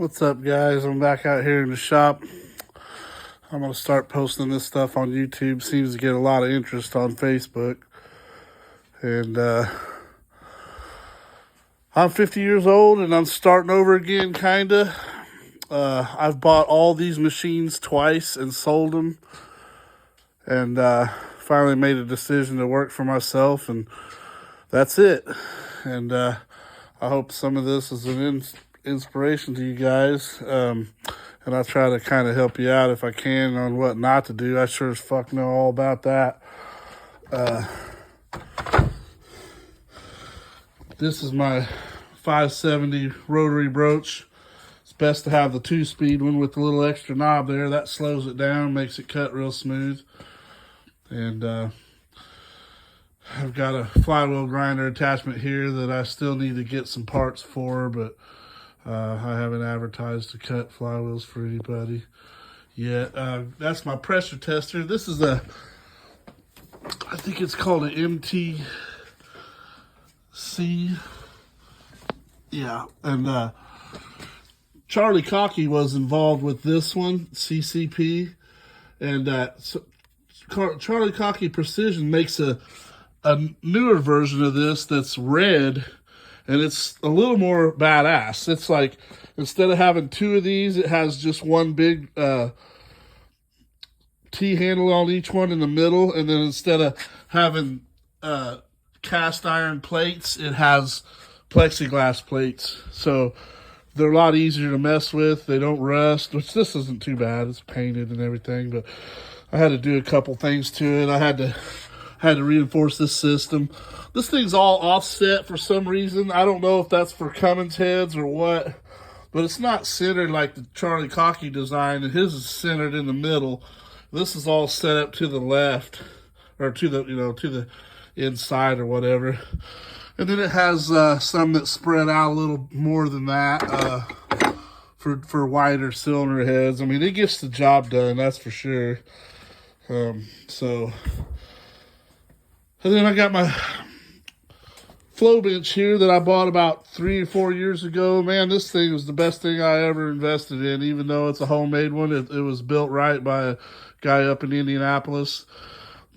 What's up, guys? I'm back out here in the shop. I'm going to start posting this stuff on YouTube. Seems to get a lot of interest on Facebook. And I'm 50 years old and I'm starting over again, kind of. I've bought all these machines twice and sold them. And finally made a decision to work for myself. And that's it. And I hope some of this is an inspiration to you guys. And I'll try to kind of help you out if I can on what not to do. I sure as fuck know all about that. This is my 570 rotary broach. It's best to have the 2-speed one with the little extra knob there. That slows it down, makes it cut real smooth. And I've got a flywheel grinder attachment here that I still need to get some parts for, but I haven't advertised to cut flywheels for anybody yet. That's my pressure tester. This is I think it's called an MTC. Yeah, and Charlie Cocky was involved with this one, CCP, and so Charlie Cocky Precision makes a newer version of this that's red. And it's a little more badass. It's like, instead of having two of these, it has just one big T-handle on each one in the middle. And then instead of having cast iron plates, it has plexiglass plates. So they're a lot easier to mess with. They don't rust, which this isn't too bad. It's painted and everything. But I had to do a couple things to it. I had to reinforce this system. This thing's all offset for some reason. I don't know if that's for Cummins heads or what, but it's not centered like the Charlie Cocky design, and his is centered in the middle. This is all set up to the left, or to the inside or whatever. And then it has some that spread out a little more than that for wider cylinder heads. I mean, it gets the job done, that's for sure. And then I got my flow bench here that I bought about 3 or 4 years ago. Man, this thing was the best thing I ever invested in, even though it's a homemade one. It was built right by a guy up in Indianapolis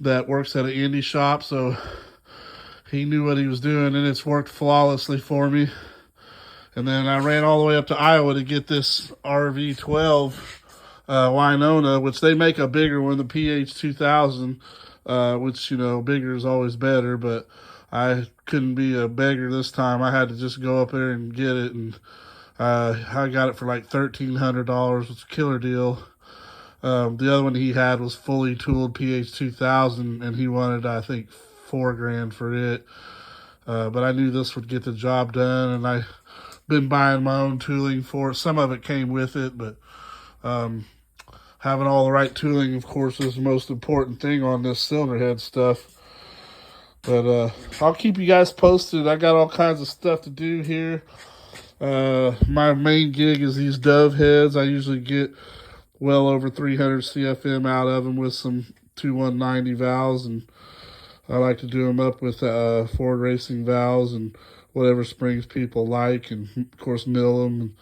that works at an indie shop, so he knew what he was doing, and it's worked flawlessly for me. And then I ran all the way up to Iowa to get this RV12 Winona, which they make a bigger one, the PH2000. Which, bigger is always better, but I couldn't be a beggar this time. I had to just go up there and get it, and I got it for like $1,300. It's a killer deal. The other one he had was fully tooled PH2000, and he wanted, I think, $4,000 for it. But I knew this would get the job done, and I've been buying my own tooling for it. Some of it came with it, but having all the right tooling, of course, is the most important thing on this cylinder head stuff. But I'll keep you guys posted. I got all kinds of stuff to do here. My main gig is these Dove heads. I usually get well over 300 CFM out of them with some 2190 valves. And I like to do them up with Ford Racing valves and whatever springs people like. And, of course, mill them.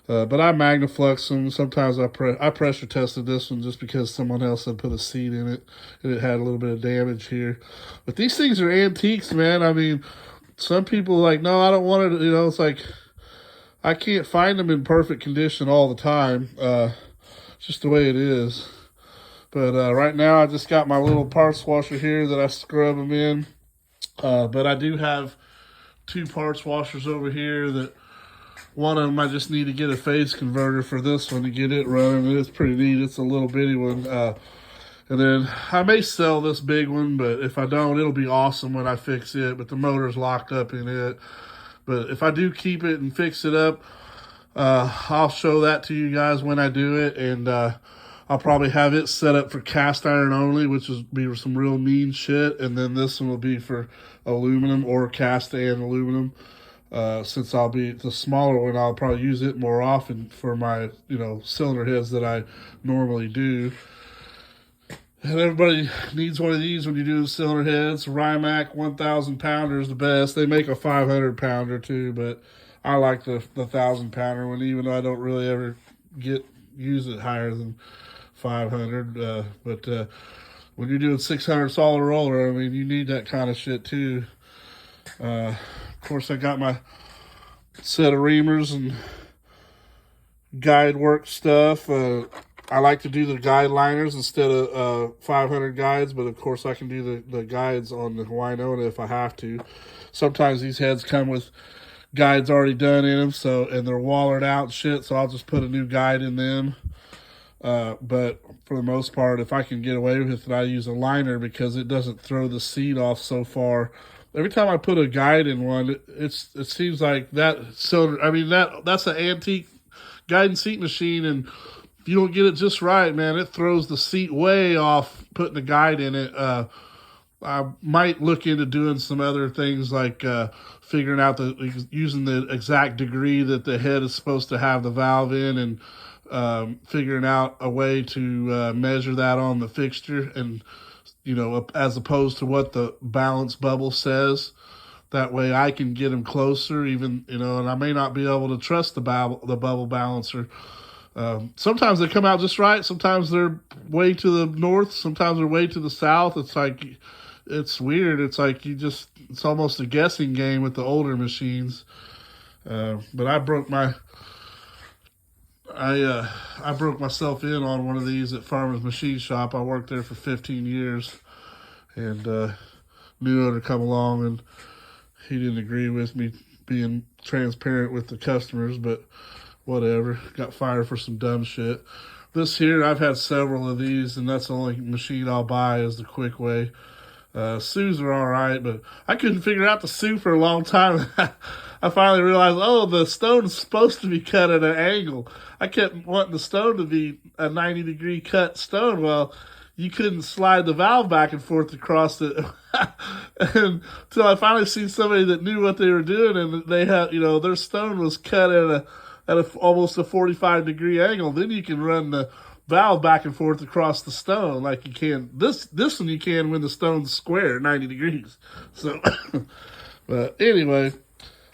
But I Magnaflux them. Sometimes I pressure tested this one just because someone else had put a seat in it and it had a little bit of damage here. But these things are antiques, man. I mean, some people are like, no, I don't want it. It's like, I can't find them in perfect condition all the time. It's just the way it is. But right now I just got my little parts washer here that I scrub them in. But I do have 2 parts washers over here that one of them I just need to get a phase converter for this one to get it running. It's pretty neat. It's a little bitty one. And then I may sell this big one, but if I don't, it'll be awesome when I fix it. But the motor's locked up in it. But if I do keep it and fix it up, I'll show that to you guys when I do it. And I'll probably have it set up for cast iron only, which will be some real mean shit. And then this one will be for aluminum or cast and aluminum. Since I'll be the smaller one, I'll probably use it more often for my, cylinder heads that I normally do. And everybody needs one of these when you do the cylinder heads. Rimac 1,000 pounder is the best. They make a 500 pounder too, but I like the 1,000 pounder one, even though I don't really ever use it higher than 500. But when you're doing 600 solid roller, I mean, you need that kind of shit too. Of course, I got my set of reamers and guide work stuff. I like to do the guide liners instead of 500 guides, but of course I can do the guides on the Hawaiian if I have to. Sometimes these heads come with guides already done in them, and they're wallered out and shit, so I'll just put a new guide in them. But for the most part, if I can get away with it, I use a liner because it doesn't throw the seat off so far. Every time I put a guide in one, it seems like that cylinder. I mean that's an antique guide and seat machine, and if you don't get it just right, man, it throws the seat way off putting a guide in it. I might look into doing some other things like figuring out using the exact degree that the head is supposed to have the valve in, and figuring out a way to measure that on the fixture, and as opposed to what the balance bubble says. That way I can get them closer, even, and I may not be able to trust the bubble balancer. Sometimes they come out just right. Sometimes they're way to the north. Sometimes they're way to the south. It's weird. It's like it's almost a guessing game with the older machines. But I broke myself in on one of these at Farmer's Machine Shop. I worked there for 15 years, and new owner come along, and he didn't agree with me being transparent with the customers, but whatever. Got fired for some dumb shit. This here, I've had several of these, and that's the only machine I'll buy is the Quick Way. Sues are all right, but I couldn't figure out the Sue for a long time. I finally realized, the stone's supposed to be cut at an angle. I kept wanting the stone to be a 90-degree cut stone. Well, you couldn't slide the valve back and forth across it. Until I finally seen somebody that knew what they were doing, and they had, their stone was cut at almost a 45-degree angle. Then you can run the valve back and forth across the stone like you can. This one you can when the stone's square, 90 degrees. So, but anyway,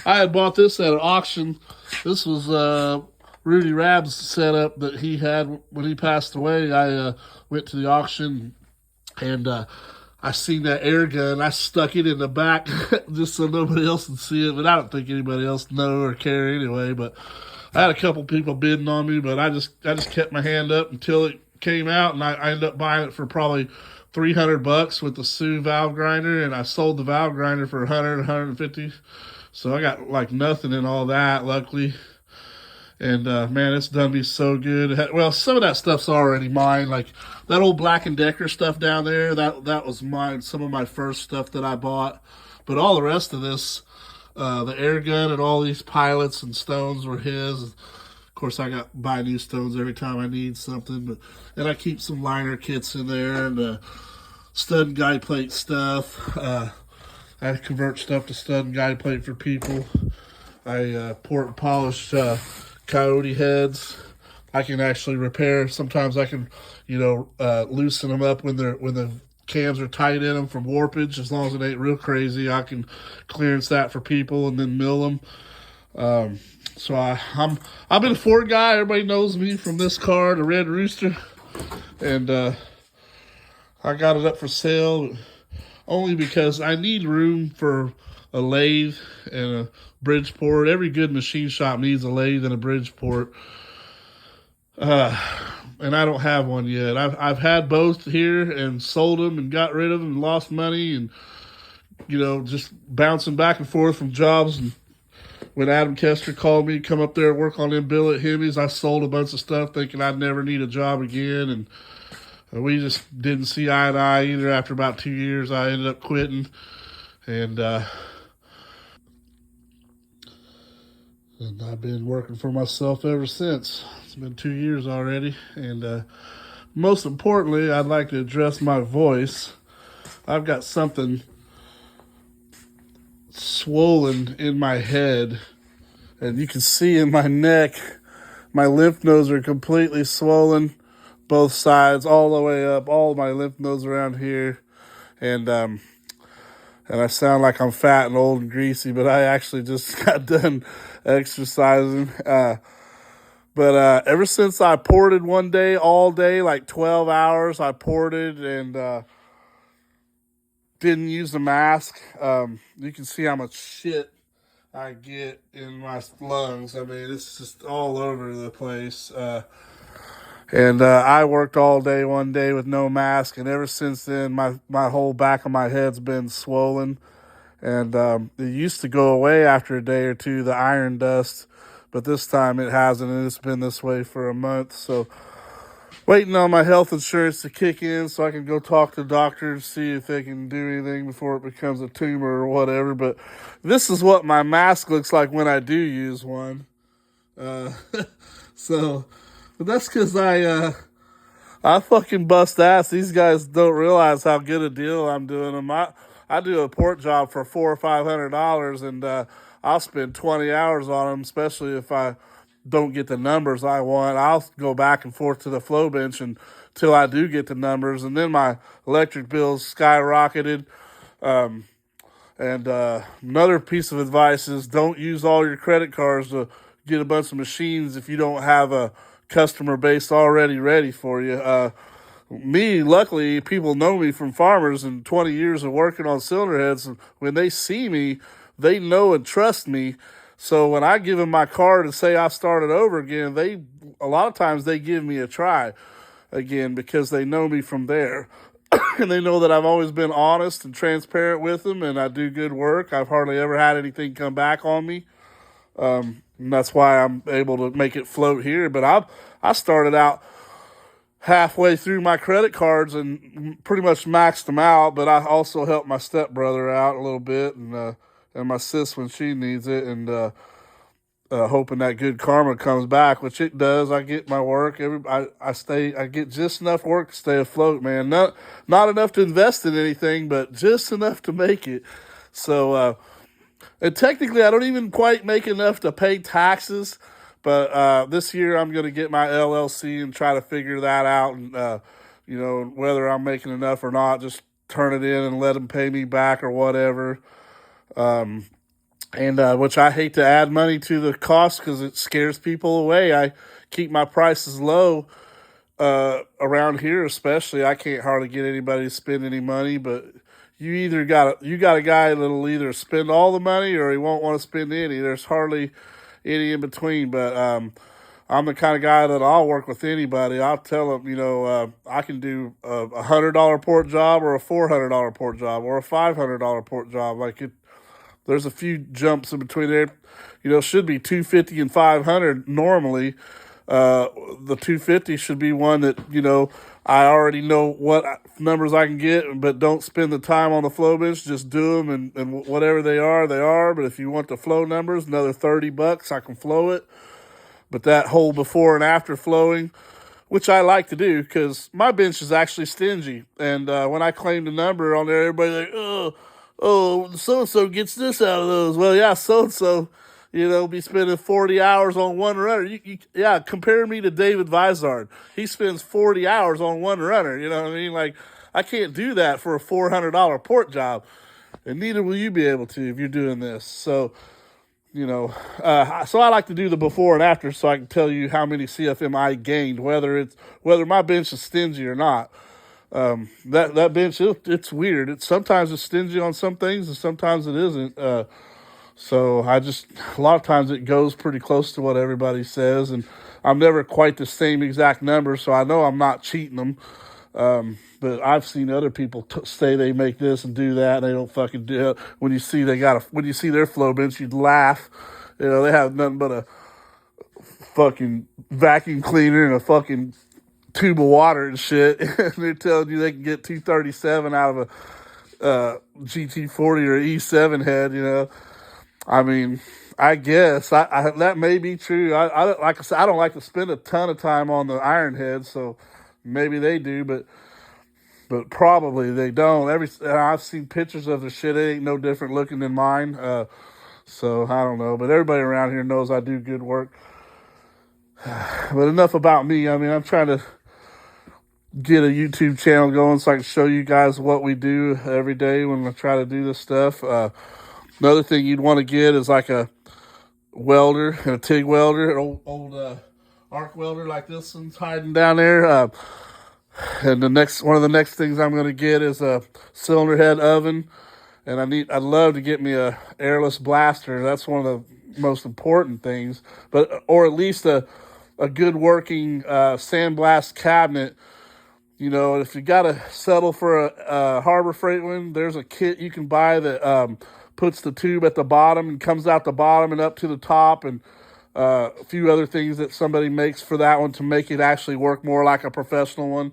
I had bought this at an auction. This was Rudy Rab's setup that he had when he passed away. I went to the auction, and I seen that air gun. I stuck it in the back just so nobody else would see it, but I don't think anybody else know or care anyway. But I had a couple people bidding on me, but I just kept my hand up until it came out, and I ended up buying it for probably $300 with the Sue valve grinder, and I sold the valve grinder for 150. So I got like nothing in all that, luckily. And man, it's done me so good. Well, some of that stuff's already mine. Like that old Black & Decker stuff down there, that was mine. Some of my first stuff that I bought. But all the rest of this, the air gun and all these pilots and stones were his. Of course, I buy new stones every time I need something. And I keep some liner kits in there, and stud and guide plate stuff. I convert stuff to stud and guide plate for people. I port and polish Coyote heads. I can actually repair. Sometimes I can, loosen them up when the cams are tight in them from warpage. As long as it ain't real crazy, I can clearance that for people and then mill them. So I've been a Ford guy. Everybody knows me from this car, the Red Rooster, and I got it up for sale only because I need room for a lathe and a Bridgeport. Every good machine shop needs a lathe and a Bridgeport. And I don't have one yet. I've had both here and sold them and got rid of them and lost money, and just bouncing back and forth from jobs. And when Adam Kester called me to come up there and work on them billet Hemis, I sold a bunch of stuff thinking I'd never need a job again, and we just didn't see eye to eye either. After about 2 years, I ended up quitting, and I've been working for myself ever since. It's been 2 years already. And most importantly, I'd like to address my voice. I've got something swollen in my head. And you can see in my neck, my lymph nodes are completely swollen. Both sides, all the way up, all my lymph nodes around here. And And I sound like I'm fat and old and greasy, but I actually just got done exercising. But ever since I ported one day, all day, like 12 hours, I ported and didn't use the mask. You can see how much shit I get in my lungs. I mean, it's just all over the place. And I worked all day one day with no mask, and ever since then, my whole back of my head's been swollen. And it used to go away after a day or two, the iron dust, but this time it hasn't, and it's been this way for a month. So waiting on my health insurance to kick in so I can go talk to doctors, see if they can do anything before it becomes a tumor or whatever. But this is what my mask looks like when I do use one. Uh, so, but that's because I fucking bust ass. These guys don't realize how good a deal I'm doing them. I do a port job for $400 or $500, and I'll spend 20 hours on them, especially if I don't get the numbers I want. I'll go back and forth to the flow bench until I do get the numbers, and then my electric bills skyrocketed. And another piece of advice is don't use all your credit cards to get a bunch of machines if you don't have a customer base already ready for you. Me, luckily, people know me from farmers and 20 years of working on cylinder heads. And when they see me, they know and trust me. So when I give them my card and say I started over again, a lot of times they give me a try again because they know me from there. And they know that I've always been honest and transparent with them, and I do good work. I've hardly ever had anything come back on me. And that's why I'm able to make it float here. But I started out halfway through my credit cards and pretty much maxed them out. But I also helped my stepbrother out a little bit, and my sis when she needs it, and hoping that good karma comes back, which it does. I get my work. I get just enough work to stay afloat, man. Not enough to invest in anything, but just enough to make it. So, and technically, I don't even quite make enough to pay taxes. But this year, I'm going to get my LLC and try to figure that out, and whether I'm making enough or not, just turn it in and let them pay me back or whatever. And which I hate to add money to the cost because it scares people away. I keep my prices low around here, especially. I can't hardly get anybody to spend any money, but you got a guy that'll either spend all the money or he won't want to spend any. There's hardly any in between. But I'm the kind of guy that I'll work with anybody. I'll tell them, I can do a $100 port job or a $400 port job or a $500 port job. There's a few jumps in between there. Should be 250 and 500 normally. The 250 should be one that, I already know what numbers I can get, but don't spend the time on the flow bench. Just do them, and whatever they are, they are. But if you want the flow numbers, another $30, I can flow it. But that whole before and after flowing, which I like to do because my bench is actually stingy. And when I claim the number on there, everybody's like, oh, so-and-so gets this out of those. Well, yeah, so-and-so, be spending 40 hours on one runner. Yeah, compare me to David Vizard. He spends 40 hours on one runner. You know what I mean? Like, I can't do that for a $400 port job. And neither will you be able to if you're doing this. So, so I like to do the before and after so I can tell you how many CFM I gained, whether my bench is stingy or not. That bench, it's weird. Sometimes it's stingy on some things and sometimes it isn't. So a lot of times it goes pretty close to what everybody says, and I'm never quite the same exact number, so I know I'm not cheating them. But I've seen other people say they make this and do that, and they don't fucking do it. When you see their flow bench, you'd laugh. They have nothing but a fucking vacuum cleaner and a fucking tube of water and shit, and they're telling you they can get 237 out of a GT40 or E7 head. I mean, I guess that may be true. Like I said, I don't like to spend a ton of time on the iron head, so maybe they do, but probably they don't. I've seen pictures of the shit. It ain't no different looking than mine. So I don't know, but everybody around here knows I do good work. But enough about me. I mean, I'm trying to get a YouTube channel going so I can show you guys what we do every day when I try to do this stuff. Another thing you'd want to get is like a welder and a TIG welder, an old arc welder like this one's hiding down there. And one of the next things I'm going to get is a cylinder head oven, and I'd love to get me a airless blaster. That's one of the most important things, or at least a good working sandblast cabinet. You know, if you gotta settle for a Harbor Freight one, there's a kit you can buy that puts the tube at the bottom and comes out the bottom and up to the top, and a few other things that somebody makes for that one to make it actually work more like a professional one.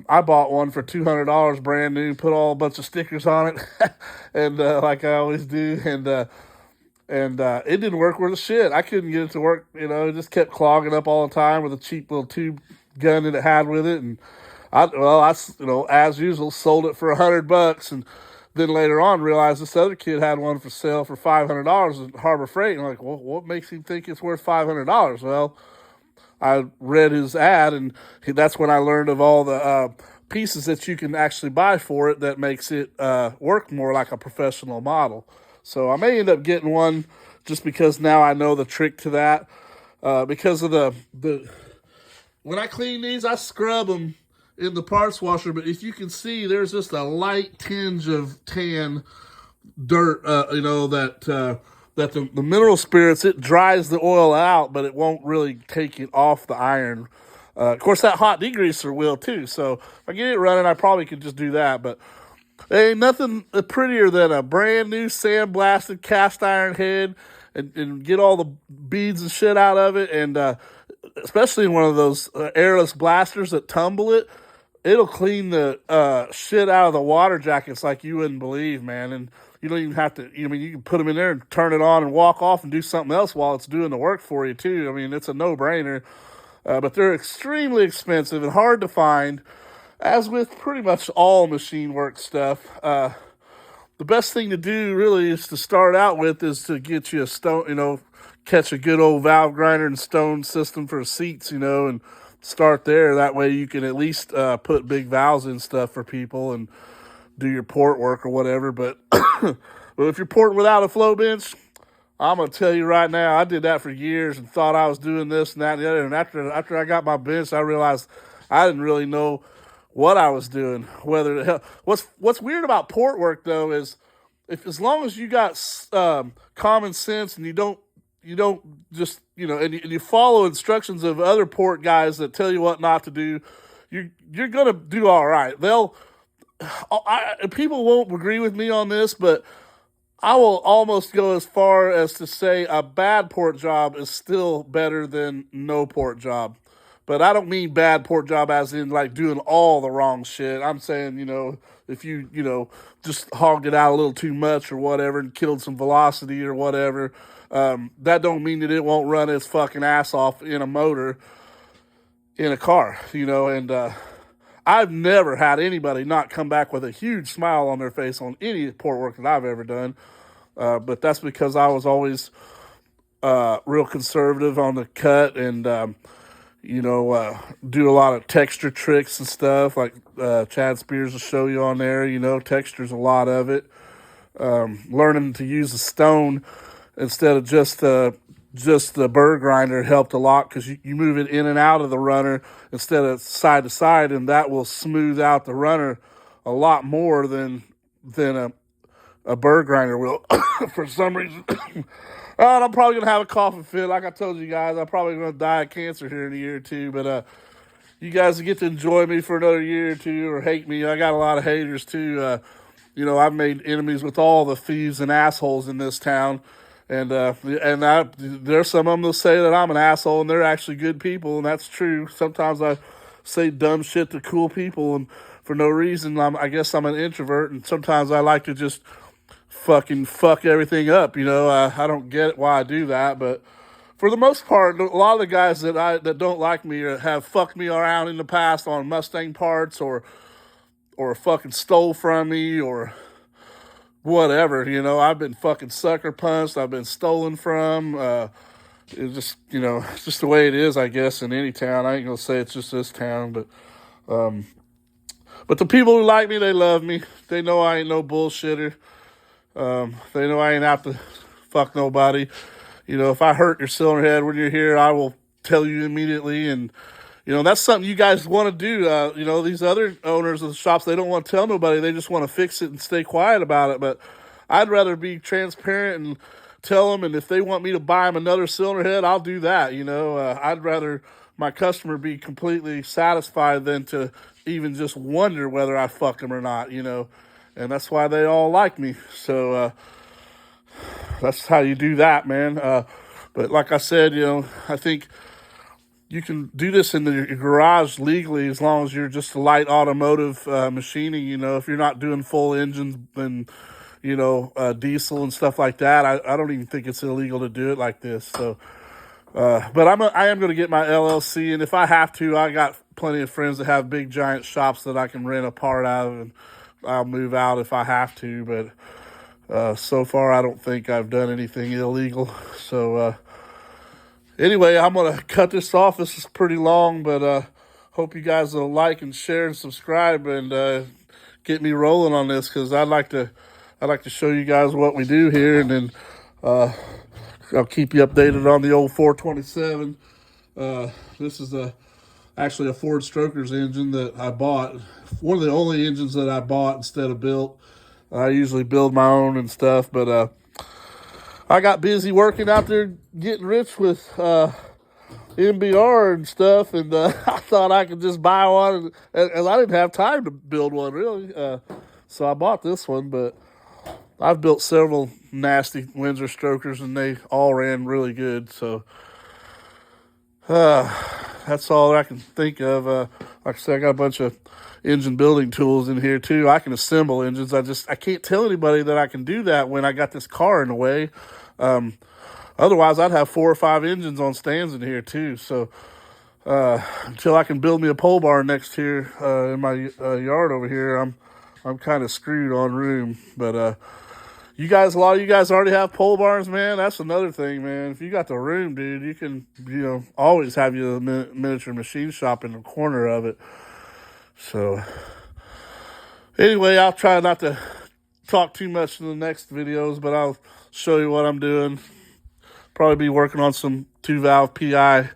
I bought one for $200 brand new, put all a bunch of stickers on it, and like I always do, and it didn't work worth a shit. I couldn't get it to work. You know, it just kept clogging up all the time with a cheap little tube gun that it had with it, and I as usual, sold it for $100, and then later on realized this other kid had one for sale for $500 at Harbor Freight. And I'm like, well, what makes him think it's worth $500? Well, I read his ad, and that's when I learned of all the pieces that you can actually buy for it that makes it work more like a professional model. So I may end up getting one just because now I know the trick to that. Because of the when I clean these, I scrub them in the parts washer, but if you can see, there's just a light tinge of tan dirt, that the mineral spirits, it dries the oil out, but it won't really take it off the iron. Of course, that hot degreaser will too, so if I get it running, I probably could just do that, but there ain't nothing prettier than a brand new sandblasted cast iron head and get all the beads and shit out of it, and especially in one of those airless blasters that tumble it, it'll clean the shit out of the water jackets like you wouldn't believe, man. And you don't even have to, you can put them in there and turn it on and walk off and do something else while it's doing the work for you, too. I mean, it's a no-brainer. But they're extremely expensive and hard to find, as with pretty much all machine work stuff. The best thing to do, really, is to start out with is to get you a stone, catch a good old valve grinder and stone system for seats, and start there. That way you can at least put big valves in stuff for people and do your port work or whatever. But if you're porting without a flow bench, I'm going to tell you right now, I did that for years and thought I was doing this and that and the other. And after I got my bench, I realized I didn't really know what I was doing. What's weird about port work, though, is as long as you got common sense and you don't just, and you follow instructions of other port guys that tell you what not to do, you're going to do all right. People won't agree with me on this, but I will almost go as far as to say a bad port job is still better than no port job. But I don't mean bad port job as in like doing all the wrong shit. I'm saying, if you, just hogged it out a little too much or whatever and killed some velocity or whatever, that don't mean that it won't run its fucking ass off in a motor in a car, and I've never had anybody not come back with a huge smile on their face on any port work that I've ever done. But that's because I was always real conservative on the cut and, do a lot of texture tricks and stuff like Chad Spears will show you on there. Texture's a lot of it. Learning to use a stone instead of just the burr grinder helped a lot because you move it in and out of the runner instead of side to side, and that will smooth out the runner a lot more than a burr grinder will. For some reason, I'm probably gonna have a coughing fit. Like I told you guys, I'm probably gonna die of cancer here in a year or two. But you guys get to enjoy me for another year or two, or hate me. I got a lot of haters too. I've made enemies with all the thieves and assholes in this town. And there's some of them that say that I'm an asshole, and they're actually good people, and that's true. Sometimes I say dumb shit to cool people, and for no reason. I guess I'm an introvert, and sometimes I like to just fucking fuck everything up. I don't get why I do that, but for the most part, a lot of the guys that don't like me have fucked me around in the past on Mustang parts, or fucking stole from me, or whatever, I've been fucking sucker punched. I've been stolen from. It's just, it's just the way it is, I guess, in any town. I ain't gonna say it's just this town, but But the people who like me, they love me. They know I ain't no bullshitter. They know I ain't out to fuck nobody. You know, if I hurt your cylinder head when you're here, I will tell you immediately. And, you know, that's something you guys want to do. You know, these other owners of the shops, they don't want to tell nobody. They just want to fix it and stay quiet about it. But I'd rather be transparent and tell them. And if they want me to buy them another cylinder head, I'll do that. You know, I'd rather my customer be completely satisfied than to even just wonder whether I fucked them or not, you know. And that's why they all like me. So that's how you do that, man. But like I said, you know, I think you can do this in the garage legally as long as you're just light automotive machining. You know, if you're not doing full engines and, you know, diesel and stuff like that, I don't even think it's illegal to do it like this. So, but I am going to get my LLC, and if I have to, I got plenty of friends that have big giant shops that I can rent a part out of, and I'll move out if I have to. But so far, I don't think I've done anything illegal. So anyway, I'm going to cut this off. This is pretty long, but hope you guys will like and share and subscribe and get me rolling on this, because I'd like to show you guys what we do here, and then I'll keep you updated on the old 427. This is actually a Ford Strokers engine that I bought. One of the only engines that I bought instead of built. I usually build my own and stuff, but I got busy working out there getting rich with MBR and stuff, and I thought I could just buy one, and I didn't have time to build one, really. So I bought this one, but I've built several nasty Windsor Strokers, and they all ran really good. So that's all I can think of. Like I said, I got a bunch of engine building tools in here too. I can assemble engines. I can't tell anybody that I can do that when I got this car in the way. Otherwise, I'd have 4 or 5 engines on stands in here too. So until I can build me a pole barn next here in my yard over here, I'm kind of screwed on room. But a lot of you guys already have pole barns, man. That's another thing, man. If you got the room, dude, you can, you know, always have your miniature machine shop in the corner of it. So anyway, I'll try not to talk too much in the next videos, but I'll show you what I'm doing. Probably be working on some 2-valve PI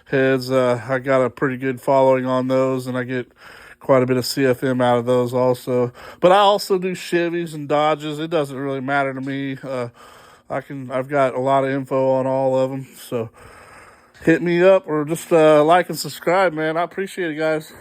heads. I got a pretty good following on those, and I get quite a bit of CFM out of those also. But I also do Chevys and Dodges. It doesn't really matter to me. I've got a lot of info on all of them. So hit me up or just like and subscribe, man. I appreciate it, guys.